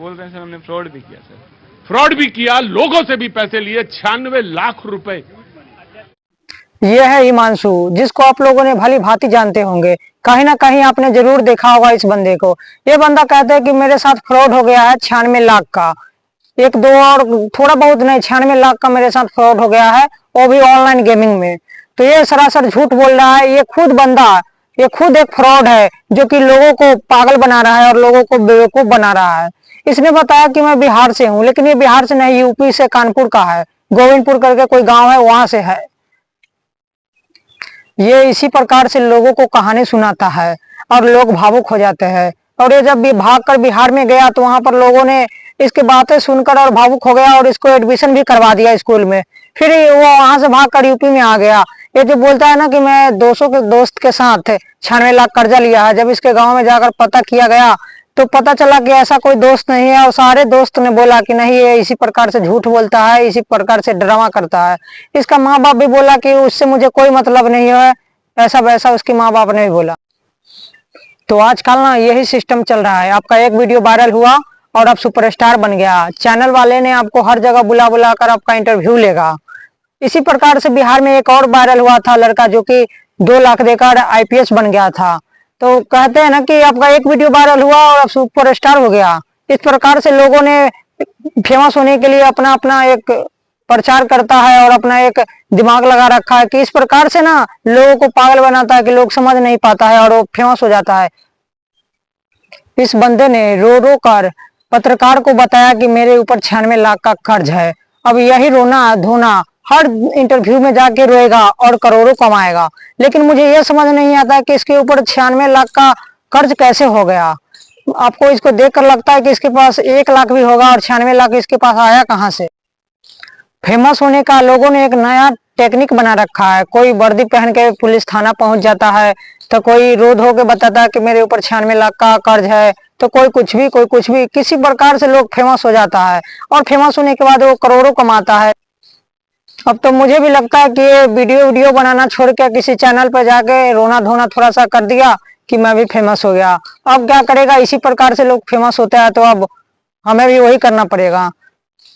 बोल रहे हैं सर हमने फ्रॉड भी किया सर। फ्रॉड भी किया, लोगों से भी पैसे लिए, 96 लाख रुपए। ये है हिमांशु, जिसको आप लोगों ने भली भांति जानते होंगे। कहीं ना कहीं आपने जरूर देखा होगा इस बंदे को। ये बंदा कहता है कि मेरे साथ फ्रॉड हो गया है 96 लाख का। एक दो और थोड़ा बहुत नहीं, 96 लाख का मेरे साथ फ्रॉड हो गया है, वो भी ऑनलाइन गेमिंग में। तो ये सरासर झूठ बोल रहा है। ये खुद बंदा, ये खुद एक फ्रॉड है जो कि लोगों को पागल बना रहा है और लोगों को बेवकूफ बना रहा है। इसने बताया कि मैं बिहार से हूँ, लेकिन ये बिहार से नहीं, यूपी से कानपुर का है, गोविंदपुर करके कोई गांव है, वहां से है। ये इसी प्रकार से लोगों को कहानी सुनाता है और लोग भावुक हो जाते हैं। और ये जब भी भाग कर बिहार में गया तो वहां पर लोगों ने इसकी बातें सुनकर और भावुक हो गया और इसको एडमिशन भी करवा दिया स्कूल में। फिर वो वहां से भागकर यूपी में आ गया। ये जो बोलता है ना कि मैं 200 के दोस्त के साथ 96 लाख कर्जा लिया है, जब इसके गांव में जाकर पता किया गया तो पता चला कि ऐसा कोई दोस्त नहीं है। और सारे दोस्त ने बोला कि नहीं, ये इसी प्रकार से झूठ बोलता है, इसी प्रकार से ड्रामा करता है। इसका माँ बाप भी बोला कि उससे मुझे कोई मतलब नहीं है, ऐसा वैसा उसके माँ बाप ने भी बोला। तो आजकल ना यही सिस्टम चल रहा है। आपका एक वीडियो वायरल हुआ और आप सुपरस्टार बन गया, चैनल वाले ने आपको हर जगह बुला बुला कर आपका इंटरव्यू लेगा। इसी प्रकार से बिहार में एक और वायरल हुआ था लड़का, जो कि 2 लाख देकर आईपीएस बन गया था। तो कहते हैं ना कि आपका एक वीडियो वायरल हुआ और आप सुपरस्टार हो गया। इस प्रकार से लोगों ने फेमस होने के लिए अपना अपना एक प्रचार करता है और अपना एक दिमाग लगा रखा है कि इस प्रकार से ना लोगों को पागल बनाता है कि लोग समझ नहीं पाता है और वो फेमस हो जाता है। इस बंदे ने रो रो कर पत्रकार को बताया कि मेरे ऊपर 96 लाख का कर्ज है। अब यही रोना धोना, हर इंटरव्यू में जाके रोएगा और करोड़ों कमाएगा। लेकिन मुझे यह समझ नहीं आता कि इसके ऊपर 96 लाख का कर्ज कैसे हो गया। आपको इसको देखकर लगता है कि इसके पास 1 लाख भी होगा, और 96 लाख इसके पास आया कहाँ से। फेमस होने का लोगों ने एक नया टेक्निक बना रखा है। कोई वर्दी पहन के पुलिस थाना पहुंच जाता है, तो कोई रो धो के बताता है कि मेरे ऊपर 96 लाख का कर्ज है, तो कोई कुछ भी किसी प्रकार से लोग फेमस हो जाता है और फेमस होने के बाद वो करोड़ों कमाता है। अब तो मुझे भी लगता है कि ये वीडियो बनाना छोड़ के किसी चैनल पर जाके रोना धोना थोड़ा सा कर दिया कि मैं भी फेमस हो गया। अब क्या करेगा, इसी प्रकार से लोग फेमस होते हैं, तो अब हमें भी वही करना पड़ेगा।